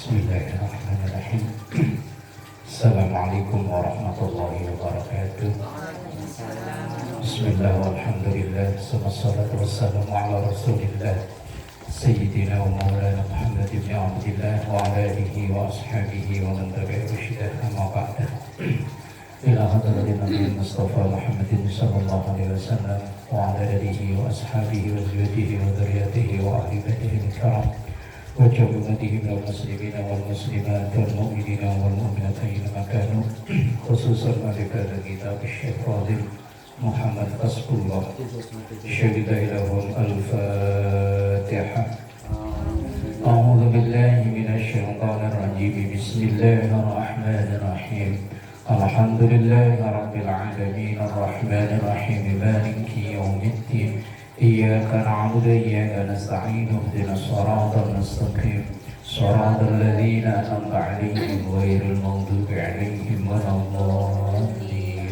Bismillahirrahmanirrahim. Assalamualaikum warahmatullahi wabarakatuh. Bismillah walhamdulillah, wassalatu wassalamu ala rasulillah Sayyidina wa maulana Muhammad ibn Abdillah wa ala alihi wa ashabihi wa man tabi'a rusyidah, amma ba'da. Ila hadratin Nabi Mustafa Muhammadin sallallahu alaihi wasallam wa ala alihi wa ashabihi wa zawjihi wa dzurriyyatihi wa ahli baitihi al-kiram wa jami'atihi minal muslimina wal muslimat wal mu'minina wal mu'minat ayyama kanu, khususan malika kitab Syekh Fadil Muhammad Qasbullah syahida lahum al-Fatihah. A'udzu billahi minasy syaithanir rajim. Bismillahirrahmanirrahim. Alhamdulillahi rabbil alamin arrahmanir rahim maliki yaumiddin. Iyyaka na'budu wa iyyaka nasta'in ihdinas siratal mustaqim siratal ladzina an'amta 'alaihim ghairil maghdubi 'alaihim waladdallin.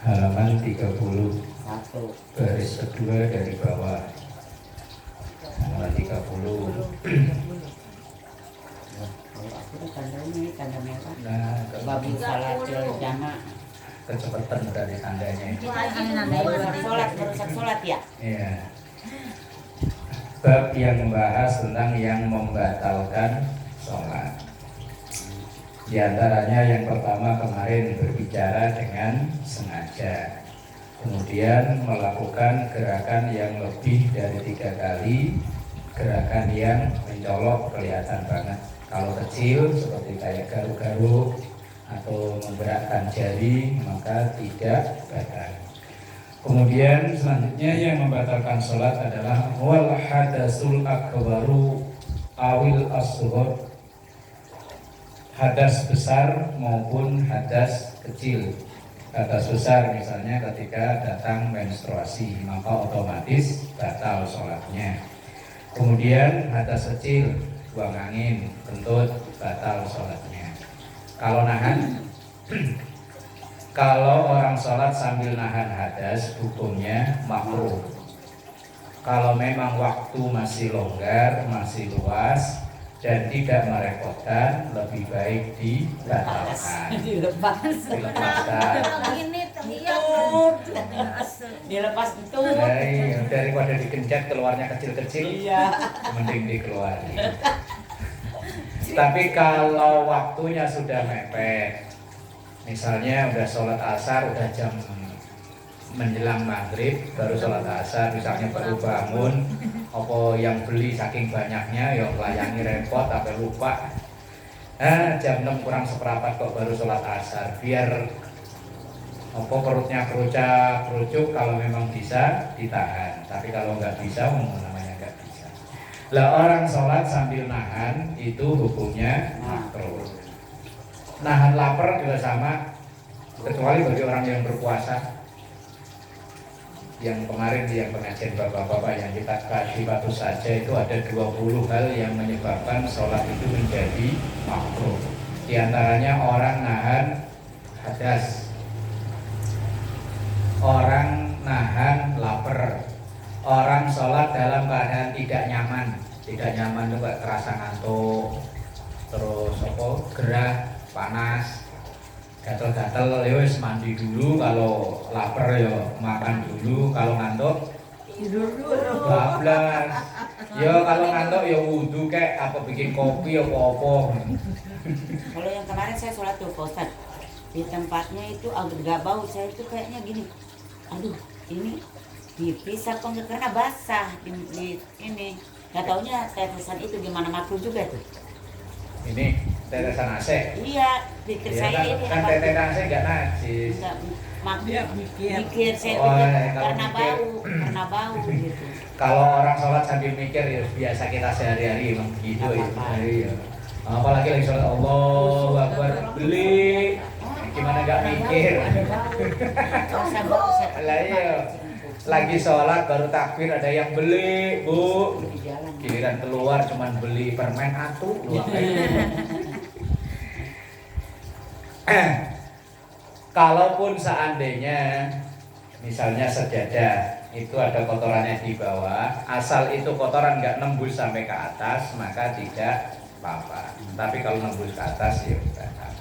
Halaman 31 baris kedua dari bawah. Halaman 30. Tanda merah. Nah, Babi salatil jamaah. kecepatan dari tandanya. Merusak sholat ya? Iya. Bab yang membahas tentang yang membatalkan sholat. Di antaranya yang pertama kemarin berbicara dengan sengaja, kemudian melakukan gerakan yang lebih dari 3 kali, gerakan yang mencolok kelihatan banget. Kalau kecil seperti kayak garuk-garuk atau menggerakkan jari maka tidak batal. Kemudian selanjutnya yang membatalkan sholat adalah wal hadasul akbaru awil asghar, hadas besar maupun hadas kecil. Hadas besar misalnya ketika datang menstruasi maka otomatis batal sholatnya. Kemudian hadas kecil, buang angin, kentut, batal sholatnya. Kalau nahan, kalau orang sholat sambil nahan hadas hukumnya makruh. Kalau memang waktu masih longgar, masih luas dan tidak merepotkan, lebih baik dibatalkan. Dilepaskan. Dilepas itu. Daripada digenjat keluarnya kecil-kecil, Iya. mending dikeluarin. Tapi kalau waktunya sudah mepet, misalnya udah sholat asar, udah jam menjelang maghrib baru sholat asar, misalnya baru bangun, apa yang beli saking banyaknya, yang layangi repot, sampai lupa. Jam 6 kurang seperempat kok baru sholat asar, biar apa perutnya kerucuk, kalau memang bisa ditahan, tapi kalau nggak bisa, namanya nggak bisa. Lah orang sholat sambil nahan itu hukumnya makruh. Nahan lapar juga sama, kecuali bagi orang yang berpuasa. Yang kemarin yang pengajian bapak-bapak yang kita kasih batu saja itu ada 20 hal yang menyebabkan sholat itu menjadi makruh. Di antaranya orang nahan hadas, orang nahan lapar, orang sholat dalam keadaan tidak nyaman itu kayak terasa ngantuk, terus gerah, panas, gatel-gatel, ya wis mandi dulu, kalau lapar ya makan dulu, kalau ngantuk Tidur dulu. bablas. Ya kalau ngantuk ya wudu kayak apa bikin kopi apa-apa. Kalau yang kemarin saya sholat tuh Pak Ustadz, di tempatnya itu agak bau, saya itu kayaknya gini, aduh ini dipisah apa enggak karena basah di ini. Gak taunya tetesan itu gimana makruh juga tuh. Ini tetesan AC. Iya, pikir Ya, saya ini kan tetesan AC enggak najis. Dia mikir saya Oh, pikir kalau karena bau gitu. Kalau orang sholat sambil mikir ya biasa kita sehari-hari emang gitu ya. Iya. Apalagi lagi sholat Allahu Akbar beli, gimana nggak mikir? Lah iya. Lagi sholat baru takbir ada yang beli, Bu. Giliran keluar cuman beli permen atuh. Kalaupun seandainya Misalnya sejadah itu ada kotorannya di bawah, asal itu kotoran nggak nembus sampai ke atas maka tidak apa-apa. Tapi kalau nembus ke atas ya batal.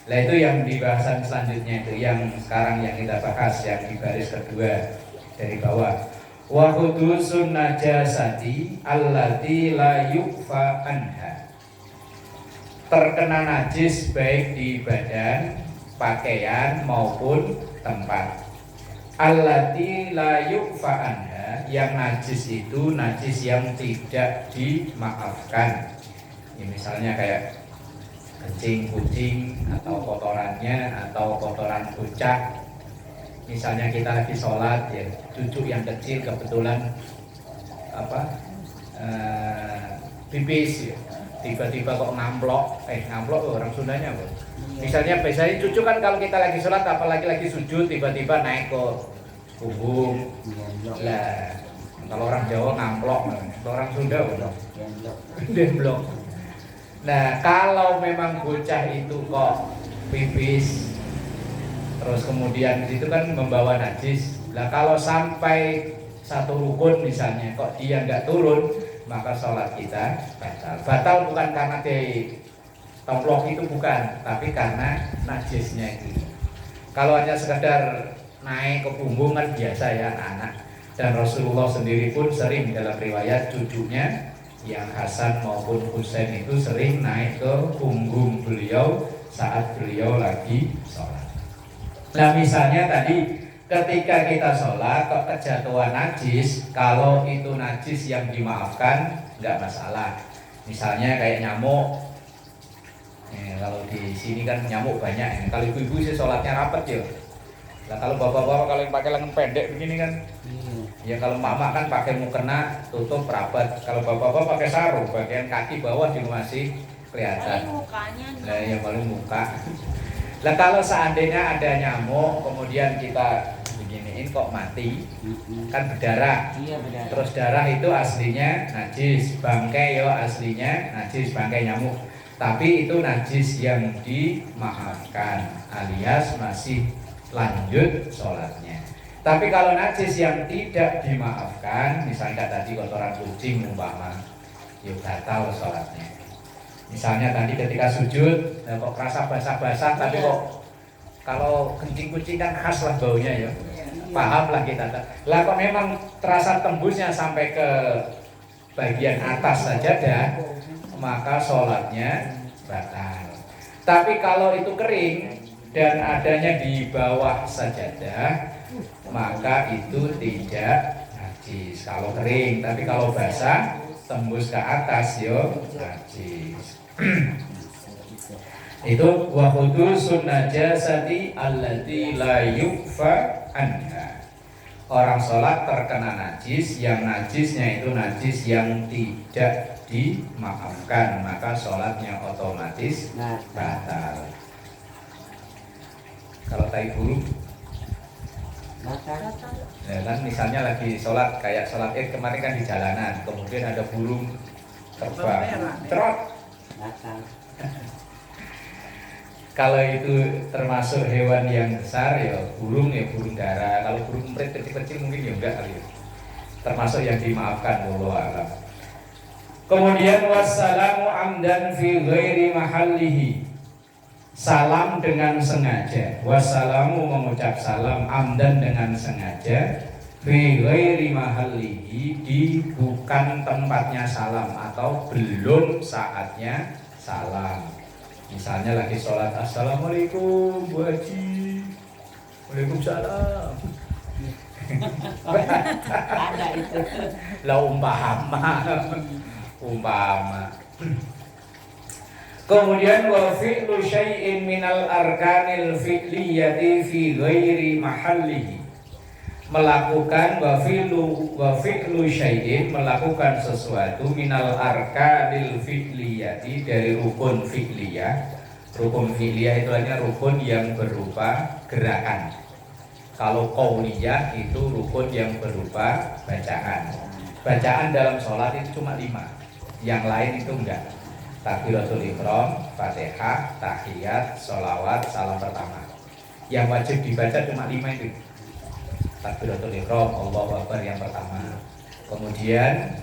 Nah itu yang di bahasan selanjutnya itu yang sekarang yang kita bahas yang di baris kedua dari bawah. Wa hudusun najasati allati la yukfa anha. Terkena najis baik di badan, pakaian maupun tempat. Allati la yukfa anha, yang najis itu najis yang tidak dimaafkan. Ya, misalnya kayak kencing kucing atau kotorannya atau kotoran bocah. Misalnya kita lagi sholat ya, cucu yang kecil kebetulan pipis ya, tiba-tiba kok ngamplok orang Sundanya apa? Misalnya biasanya cucu kan kalau kita lagi sholat apalagi lagi sujud tiba-tiba naik ke punggung lah. Kalau orang Jawa ngamplok, kalau orang Sunda apa? Demblok. Nah kalau memang bocah itu kok pipis terus kemudian itu kan membawa najis. Nah kalau sampai satu rukun misalnya kok dia nggak turun maka sholat kita batal. Batal bukan karena tomplok itu bukan, tapi karena najisnya itu. Kalau hanya sekedar naik ke punggung kan biasa ya anak-anak. Dan Rasulullah sendiri pun sering dalam riwayat cucunya yang Hasan maupun Husain itu sering naik ke punggung beliau saat beliau lagi sholat. Nah misalnya tadi ketika kita sholat kok kejatuhan najis, kalau itu najis yang dimaafkan nggak masalah. Misalnya kayak nyamuk, kalau di sini kan nyamuk banyak. Kalau ibu-ibu sih sholatnya rapet ya. Nah kalau bapak-bapak kalau yang pakai lengan pendek begini kan, ya kalau mama kan pakai mukena tutup rapat. Kalau bapak-bapak pakai sarung, bagian kaki bawah juga masih kelihatan. Nah yang paling muka. Nah kalau seandainya ada nyamuk, kemudian kita beginiin kok mati, kan berdarah. Iya, berdarah. Terus darah itu aslinya najis, bangkai yo aslinya najis, bangkai nyamuk. Tapi itu najis yang dimaafkan, alias masih lanjut sholatnya. Tapi kalau najis yang tidak dimaafkan, misalnya tadi kotoran kucing umpama, ya batal sholatnya. Misalnya tadi ketika sujud, kok kerasa basah-basah, tapi kok kalau kencing kucing kan khas lah baunya ya. Paham lah kita. Lah kok memang terasa tembusnya sampai ke bagian atas sajadah, maka sholatnya batal. Tapi kalau itu kering dan adanya di bawah sajadah, maka itu tidak najis kalau kering. Tapi kalau basah tembus ke atas yo najis. Itu wa hudusun najasati allati la yukfa anha. Orang sholat terkena najis, yang najisnya itu najis yang tidak dimaafkan, maka sholatnya otomatis batal. Kalau tai burung, ya kan misalnya lagi sholat kayak sholat Id kemarin kan di jalanan, kemudian ada burung terbang, trot. Kalau itu termasuk hewan yang besar ya burung dara. Kalau burung emprit kecil-kecil mungkin ya enggak kali ya. Termasuk yang dimaafkan, wallahu a'lam. Kemudian wassalamu amdan fi ghairi mahallihi. Salam dengan sengaja. Wassalamu mengucap salam amdan dengan sengaja fi ghairi mahallihi, di bukan tempatnya salam atau belum saatnya salam. Misalnya lagi sholat, assalamualaikum Bu Haji, waalaikumsalam. Ada itu. Lah umpama. Kemudian wa fi'lu syai'in minal arkanil fi'liyati fi ghairi mahallihi. Melakukan wa fi'lu syai'in, melakukan sesuatu minal arkanil fi'liyati, dari rukun fi'liyah. Rukun fi'liyah itu hanya rukun yang berupa gerakan. Kalau qauliyah itu rukun yang berupa bacaan. Bacaan dalam sholat itu cuma 5, yang lain itu enggak. Takbiratul ihram, Fatihah, tahiyat, sholawat, salam pertama. Yang wajib dibaca cuma 5 itu. takbiratul ihram, Allahu Akbar yang pertama. Kemudian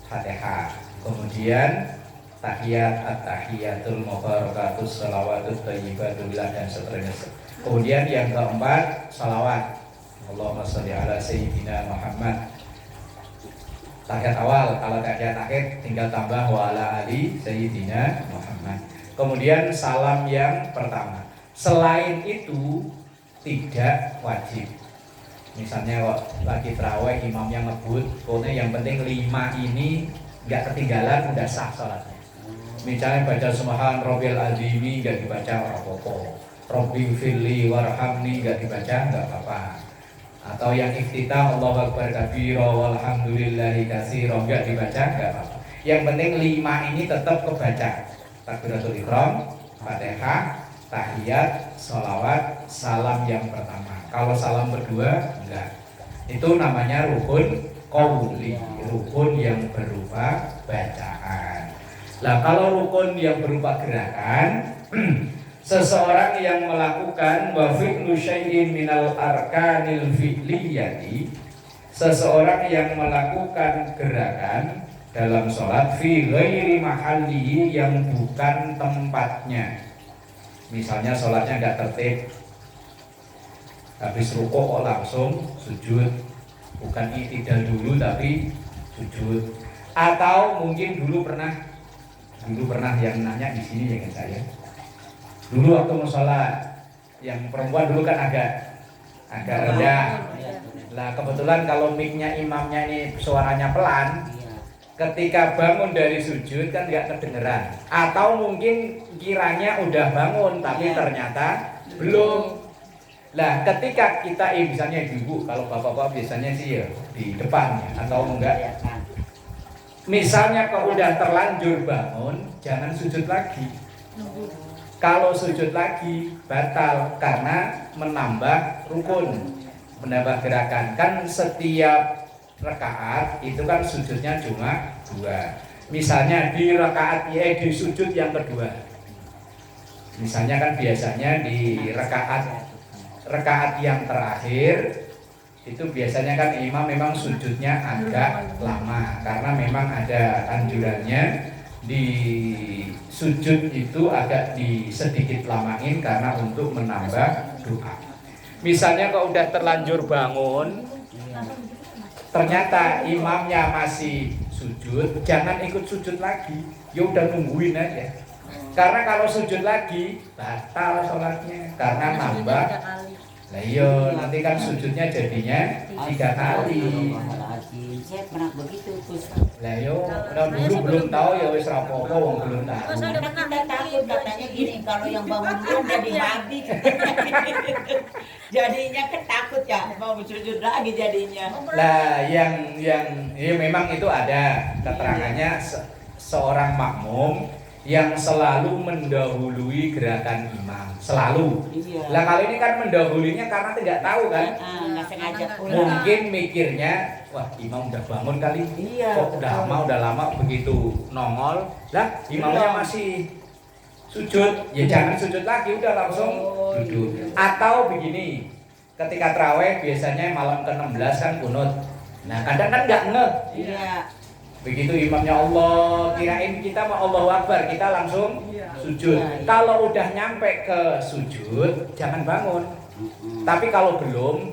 Fatihah. Kemudian tahiyat, at-tahiyatul mubarakatus, salawatut thayyibatullah dan seterusnya. Kemudian yang keempat salawat. Allahumma sholli ala sayyidina Muhammad. Tahiyat awal, kalau tahiyat akhir tinggal tambah wa ala ali sayyidina Muhammad. Kemudian salam yang pertama. Selain itu tidak wajib. Misalnya kok lagi terawih imamnya ngebut, pokoknya yang penting 5 ini nggak ketinggalan, udah sah sholatnya. Misalnya baca subhan rabbil azimi nggak dibaca apa-apa, rabbi firli warhamni nggak dibaca nggak apa-apa. Atau yang iftitah Allahu akbar kabira walhamdulillahi katsira nggak dibaca nggak apa-apa. Yang penting 5 ini tetap kebaca. Takbiratul ihram, Fatihah, tahiyat, sholawat, salam yang pertama. Kalau salam berdua enggak. Itu namanya rukun qauli, rukun yang berupa bacaan. Nah, kalau rukun yang berupa gerakan, seseorang yang melakukan wa fi'lu syai'in minal arkanil fi'liyati, seseorang yang melakukan gerakan dalam sholat fi ghairi mahallihi, yang bukan tempatnya. Misalnya sholatnya nggak tertib, habis rukuk langsung sujud, bukan i'tidal dulu tapi sujud. Atau mungkin dulu pernah yang nanya di sini ya kan saya. Dulu waktu mau sholat, yang perempuan dulu kan agak rendah. Lah kebetulan kalau mic-nya imamnya ini suaranya pelan, ketika bangun dari sujud kan nggak kedengeran. Atau mungkin kiranya udah bangun tapi ternyata belum. Lah ketika kita misalnya ibu, kalau bapak-bapak biasanya sih ya di depan ya, atau enggak. Misalnya kalau udah terlanjur bangun, jangan sujud lagi. Kalau sujud lagi batal karena menambah rukun, menambah gerakan. Kan setiap rakaat itu kan sujudnya cuma 2. Misalnya di rakaat di sujud yang kedua. Misalnya kan biasanya di rakaat yang terakhir itu biasanya kan imam memang sujudnya agak lama karena memang ada anjurannya di sujud itu agak sedikit lamain karena untuk menambah doa. Misalnya kalau udah terlanjur bangun ternyata imamnya masih sujud, jangan ikut sujud lagi, ya udah nungguin aja. Karena kalau sujud lagi batal sholatnya karena nambah. Nah iya, nanti kan sujudnya jadinya 3 kali. Saya pernah begitu terus. Lah yo, dulu belum tahu ya wis rapopo wong belum tahu. Karena kita takut katanya gini, kalau yang bangun duluan jadi mati. Jadinya kan takut ya, mau sujud lagi jadinya. Lah yang ya memang itu ada keterangannya seorang makmum yang selalu mendahului gerakan imam, selalu. Iya. Lah kali ini kan mendahulinya karena tidak tahu kan. Nggak sengaja pulang. Mungkin mikirnya, wah imam udah bangun kali. Iya, Kok udah lama begitu nongol. Lah imamnya masih sujud, ya jangan sujud lagi, udah langsung duduk. Atau begini, ketika tarawih biasanya malam ke-16 kan kunut. Nah kadang kan nggak ngeh. Iya. Begitu imamnya Allah, kirain kita mau Allahu Akbar, kita langsung sujud. Kalau udah nyampe ke sujud, jangan bangun. Tapi kalau belum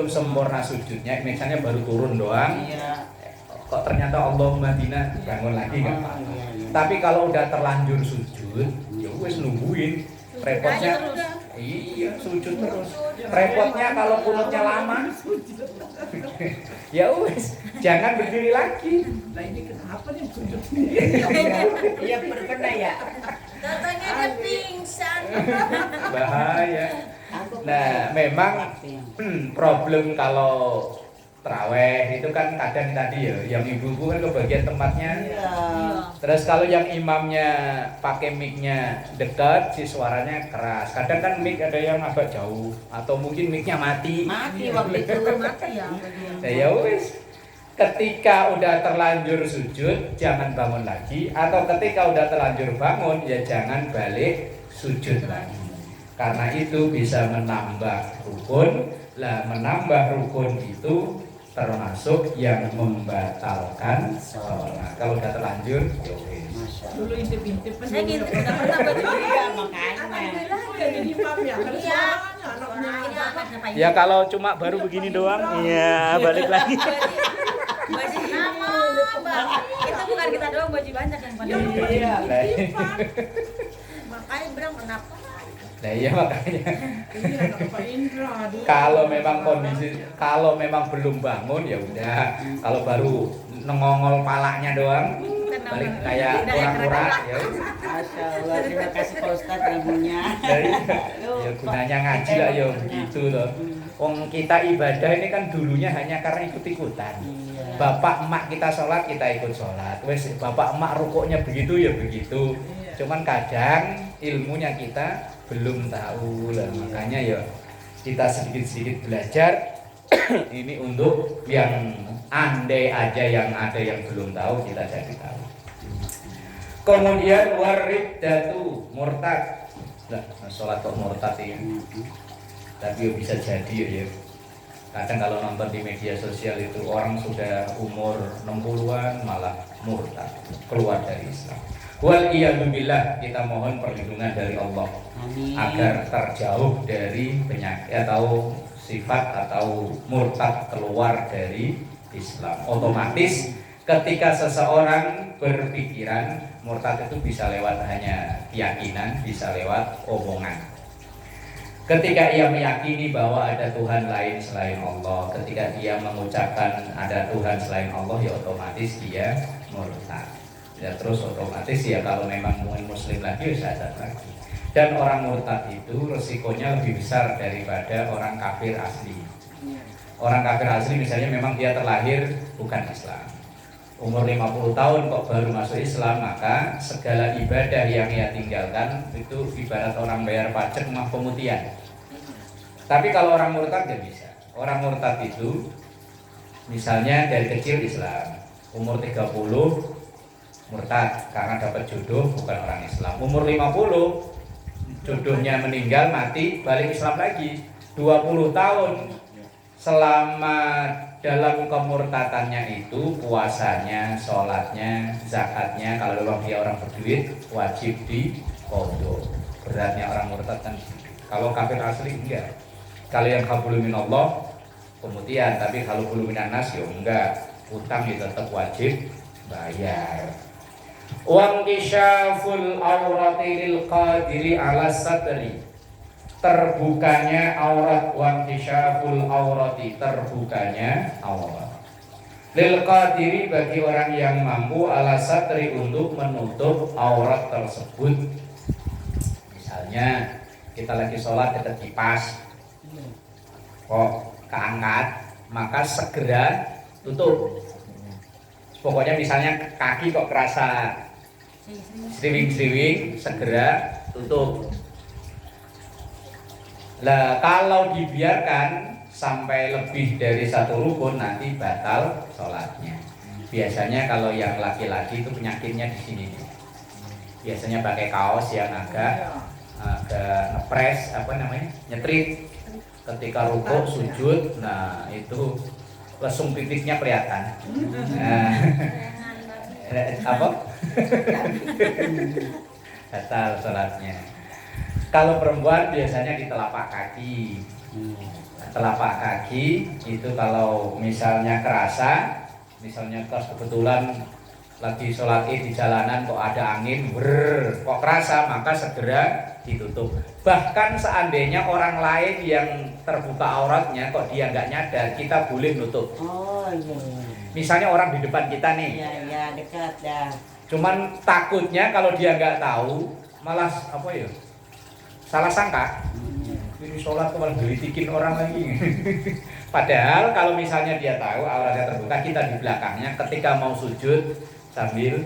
sempurna sujudnya, misalnya baru turun doang. Iya. Kok ternyata Allahumma dina, bangun lagi kan? Tapi kalau udah terlanjur sujud, ya wes nungguin. Repotnya, iya sujud terus. Repotnya kalau kunutnya lama, ya wes jangan berdiri lagi. Nah ini kenapa nih sujud? Iya pernah ya. Katanya dia pingsan. Bahaya. Nah memang problem kalau terawih itu kan kadang tadi ya, yang ibu-ibu kan kebagian tempatnya. Iya. Terus kalau yang imamnya pakai mic-nya dekat, si suaranya keras. Kadang kan mic ada yang agak jauh, atau mungkin mic-nya mati. Mati waktu itu. Mati ya. Nah, ya wis. Ketika udah terlanjur sujud, jangan bangun lagi. Atau ketika udah terlanjur bangun, ya jangan balik sujud lagi. Karena itu bisa menambah rukun Lah menambah rukun itu termasuk yang membatalkan sholat. Kalau udah terlanjur, ya wis. Dulu intip-intip kan. Saya gitu, udah pernah baju Iya, makanya. Alhamdulillah jadi imam ya. Kan Iya. suaranya anaknya. Ini apa? Kenapa Ya kalau cuma baru begini doang, iya balik lagi. Baju nama, Bang. Itu bukan kita doang, baju banyak yang pada. Iya. Makanya bilang kenapa? Nah iya makanya Ini anak Pak Indra. aduh. kalau memang kondisi, kalau memang belum bangun ya udah. Kalau baru nengongol palanya doang, balik kayak kura-kura ya. Masya Allah, terima kasih Pak Ustadz ilmunya. Jadi ya gunanya ngaji lah ya gitu loh. Wong kita ibadah ini kan dulunya hanya karena ikut-ikutan. Iya. Bapak emak kita sholat, kita ikut sholat. Wes bapak emak rukuknya begitu ya begitu. Cuman kadang ilmunya kita belum tahu lah. Makanya ya kita sedikit-sedikit belajar. Ini untuk yang andai aja yang ada yang belum tahu kita jadi tahu. Kemudian wariddatu murtad. Nah, sholat kok murtad ini. Tapi bisa jadi ya. Kadang kalau nonton di media sosial itu orang sudah umur 60-an malah murtad, keluar dari Islam. Wal iyadzubillah, kita mohon perlindungan dari Allah Amin. agar terjauh dari penyakit atau sifat atau murtad keluar dari Islam. Otomatis ketika seseorang berpikiran murtad itu bisa lewat hanya keyakinan, bisa lewat omongan. Ketika ia meyakini bahwa ada Tuhan lain selain Allah, ketika dia mengucapkan ada Tuhan selain Allah, ya otomatis dia murtad. Ya terus otomatis ya kalau memang muslim lagi ya syahadat lagi. Dan orang murtad itu resikonya lebih besar daripada orang kafir asli. Orang kafir asli misalnya memang dia terlahir bukan Islam, umur 50 tahun kok baru masuk Islam, maka segala ibadah yang ia tinggalkan itu ibarat orang bayar pajak mah pemutihan. Tapi kalau orang murtad gak bisa. Orang murtad itu misalnya dari kecil Islam, umur 30 murtad karena dapat jodoh bukan orang Islam. Umur 50 jodohnya meninggal mati, balik Islam lagi 20 tahun. Selama dalam kemurtadannya itu puasanya, sholatnya, zakatnya, kalau memang dia orang berduit wajib diqodho. Beratnya orang murtad kan. Kalau kafir asli enggak. Kalau yang qabulu minallah pemutihan, tapi kalau qabulu minan nas ya enggak. Utang ya tetap wajib bayar. Wa inkishaful aurati lil qadiri ala satri, terbukanya aurat. Wa inkishaful aurati, terbukanya aurat lil qadiri, bagi orang yang mampu ala satri, untuk menutup aurat tersebut. Misalnya kita lagi sholat dekat kipas kok keangkat, maka segera tutup. Pokoknya misalnya kaki kok kerasa sriwing-sriwing, segera tutup. Lah kalau dibiarkan sampai lebih dari satu rukun nanti batal sholatnya. Biasanya kalau yang laki-laki itu penyakitnya di sini. Biasanya pakai kaos yang agak ngepres, apa namanya, nyetrit. Ketika rukuk, sujud, nah itu lesung pipitnya kelihatan. Nah, apa? Batal sholatnya. Kalau perempuan biasanya di telapak kaki. Telapak kaki itu kalau misalnya kerasa, misalnya kebetulan lagi sholat id di jalanan kok ada angin, kok kerasa, maka segera ditutup. Bahkan seandainya orang lain yang terbuka auratnya kok dia nggak nyadar, kita boleh nutup. Oh iya. Misalnya orang di depan kita nih, Iya dekat ya. cuman takutnya kalau dia nggak tahu malah apa ya, salah sangka. Ini sholat kok malah gelitikin orang lagi. Padahal kalau misalnya dia tahu auratnya terbuka, kita di belakangnya ketika mau sujud sambil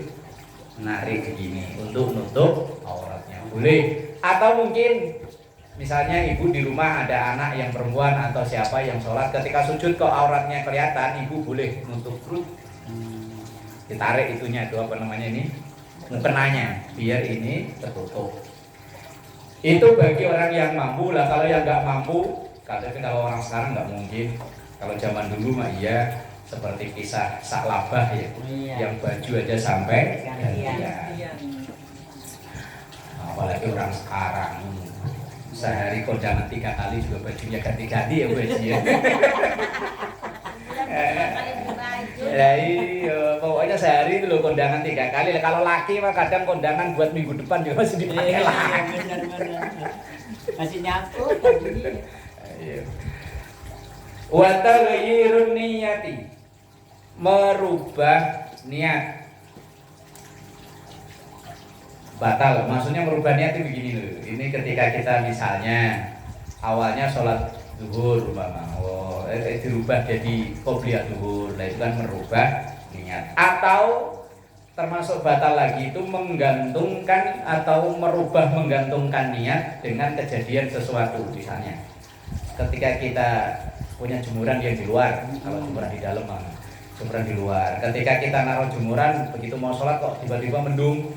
narik begini untuk nutup auratnya boleh. Atau mungkin misalnya ibu di rumah ada anak yang perempuan atau siapa yang sholat, ketika sujud kok auratnya kelihatan, ibu boleh nutup perut, ditarik itunya, itu apa namanya ini, mukenanya, biar ini tertutup. Itu bagi orang yang mampu lah. Kalau yang nggak mampu Tapi kalau orang sekarang nggak mungkin. Kalau zaman dulu mah iya, seperti kisah Sa'labah ya, Iya. yang baju aja sampai Gantian. gantian. Apalagi orang sekarang sehari kondangan 3 kali juga bajunya ganti-ganti ya Bu Haji ya. Ya iya, pokoknya sehari itu loh kondangan 3 kali. Kalau laki mah kadang kondangan buat minggu depan juga masih dipakai lagi. Benar-benar. Masih nyangkut tadi. Iya. Wa taghyirun niyati, merubah niat. Batal, maksudnya merubah niat itu begini loh. Ini ketika kita misalnya awalnya sholat zuhur dirubah jadi qobliyah zuhur, nah itu kan merubah niat. Atau termasuk batal lagi itu menggantungkan atau menggantungkan niat dengan kejadian sesuatu. Misalnya ketika kita punya jemuran yang di luar, kalau jemuran di dalam jemuran di luar. Ketika kita naruh jemuran, begitu mau sholat kok tiba-tiba mendung.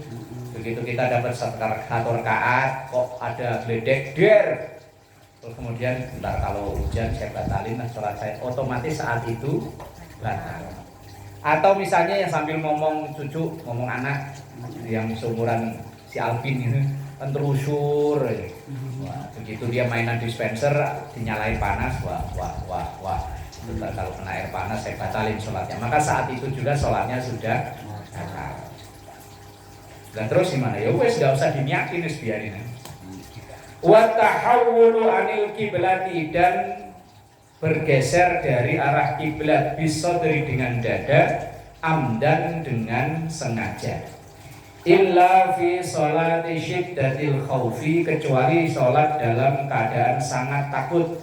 Begitu kita dapat satu rakaat kok ada gledek der. Terus kemudian ntar kalau hujan saya batalin sholat saya, otomatis saat itu batal. Atau misalnya yang sambil ngomong cucu, ngomong anak yang seumuran si Alvin ini kan terusur. Wah, begitu dia mainan dispenser dinyalain panas, wah. Bentar, kalau kena air panas saya batalin sholatnya. Maka saat itu juga sholatnya sudah batal. Dan terus gimana? Ya wes nggak usah diniatin, wes biarin. Wa tahawwulu anil kiblati, dan bergeser dari arah kiblat bisodri dengan dada, amdan dengan sengaja. Illa fi sholati syiddatil khaufi, kecuali sholat dalam keadaan sangat takut.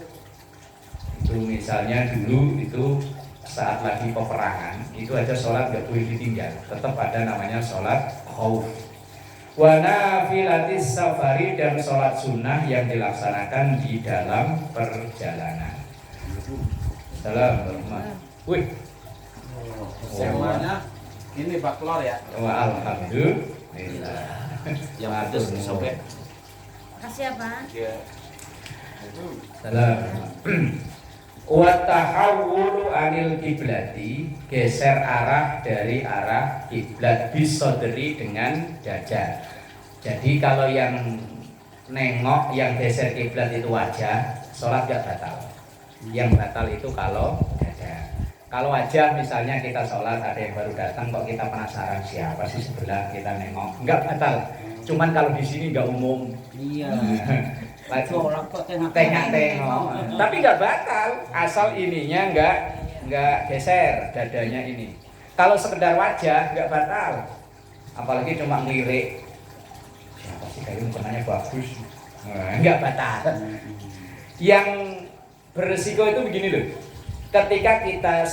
Itu misalnya dulu itu saat lagi peperangan, itu aja sholat nggak boleh ditinggal, tetap ada namanya sholat khauf. Wa nafilatis safari, dan sholat sunnah yang dilaksanakan di dalam perjalanan. Assalamualaikum. Wih, Semuanya ini baklor ya. wa alhamdulillah. Yang ada disobek. Makasih ya, Pak. Ya. Itu Salam. Wa tahawwulu anil kiblati, geser arah dari arah kiblat bisodri dengan dada. Jadi kalau yang nengok, yang geser kiblat itu wajah, sholat gak batal. Yang batal itu kalau dada. Kalau wajah misalnya kita sholat ada yang baru datang kok kita penasaran siapa sih sebelah, kita nengok, nggak batal. Cuman kalau di sini nggak umum. Iya. Sholat kok tengok. Tapi nggak batal, asal ininya nggak geser dadanya ini. Kalau sekedar wajah nggak batal, apalagi cuma ngelirik. Siapa sih kayak mukanya bagus? Nggak batal. Yang beresiko itu begini loh. Ketika kita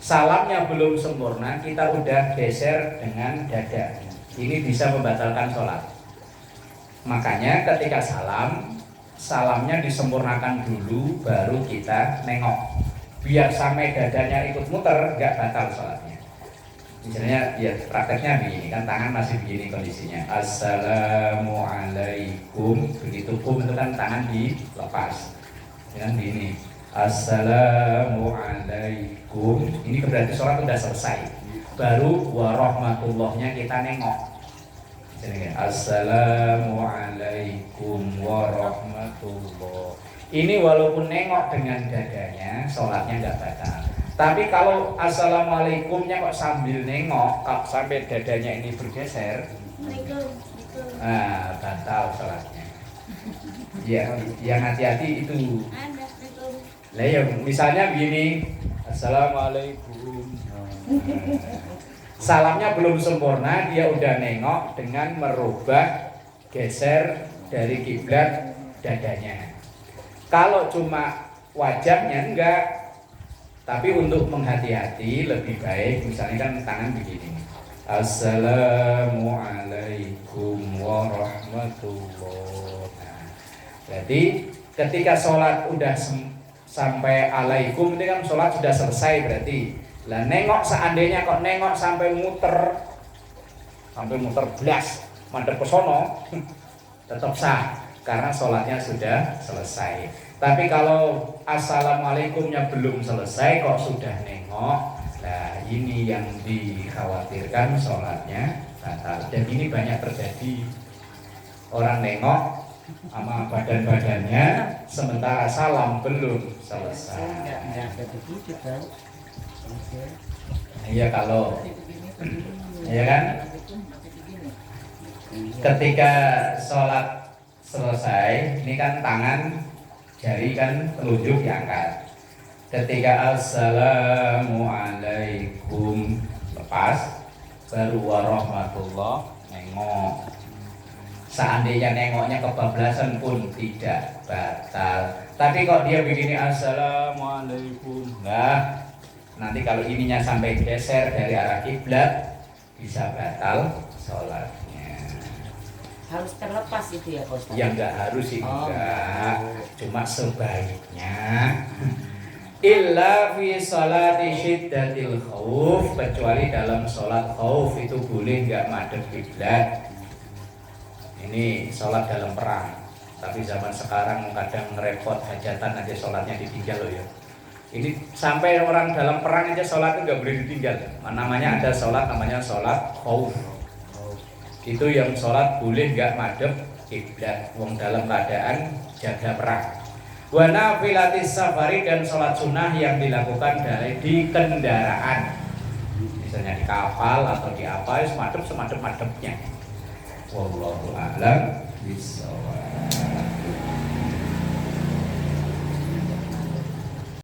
salamnya belum sempurna, kita udah geser dengan dada. Ini bisa membatalkan sholat. Makanya ketika salamnya disempurnakan dulu, baru kita nengok. Biar sampai dadanya ikut muter, nggak batal sholatnya. Misalnya, ya prakteknya begini, kan tangan masih begini kondisinya. Assalamualaikum. Begitu kum itu kan tangan dilepas. Dengan begini. Assalamualaikum. Ini berarti sholat sudah selesai. Baru warahmatullahnya kita nengok. Assalamualaikum warahmatullah. Ini walaupun nengok dengan dadanya, sholatnya nggak batal. Tapi kalau assalamualaikumnya kok sambil nengok, sampai dadanya ini bergeser, batal sholatnya. Ya, yang hati-hati itu. Lah ya, misalnya begini, assalamualaikum. Salamnya belum sempurna, dia udah nengok dengan merubah geser dari kiblat dadanya. Kalau cuma wajahnya enggak, tapi untuk menghati-hati lebih baik misalnya kan tangan begini. Assalamualaikum warahmatullahi. Nah, berarti ketika sholat udah sampai alaikum itu kan sholat sudah selesai berarti. Lah nengok seandainya kok nengok sampai muter blas madhep ke sono tetap sah. karena sholatnya sudah selesai. Tapi kalau assalamualaikumnya belum selesai kok sudah nengok, nah ini yang dikhawatirkan sholatnya batal. Dan ini banyak terjadi, orang nengok sama badan-badannya sementara salam belum selesai. Enggak begitu kan. Iya kalau, ya kan? Ketika sholat selesai, ini kan tangan, jari kan telunjuk diangkat. Ketika assalamualaikum lepas, baru warahmatullah nengok. Seandainya nengoknya kebablasan pun tidak batal. Tapi kok dia begini assalamualaikum, nah nanti kalau ininya sampai geser dari arah kiblat bisa batal sholatnya. Harus terlepas itu ya Ustaz. Ya enggak harus sih, Oh, enggak. Cuma sebaiknya illa fi sholati syiddatil khauf, kecuali dalam sholat khauf itu boleh enggak madhep kiblat. Ini sholat dalam perang. Tapi zaman sekarang kadang repot, hajatan aja sholatnya ditinggal loh ya. Ini sampai orang dalam perang aja sholatnya nggak boleh ditinggal. Namanya ada sholat namanya sholat khauf. Itu yang sholat boleh nggak madhep kiblat, wong dalam keadaan jaga perang. Wa nafilatis safari, dan sholat sunnah yang dilakukan di kendaraan, misalnya di kapal atau di apa, madhep semadhep-madhepnya. Wallahu a'lam bishawab.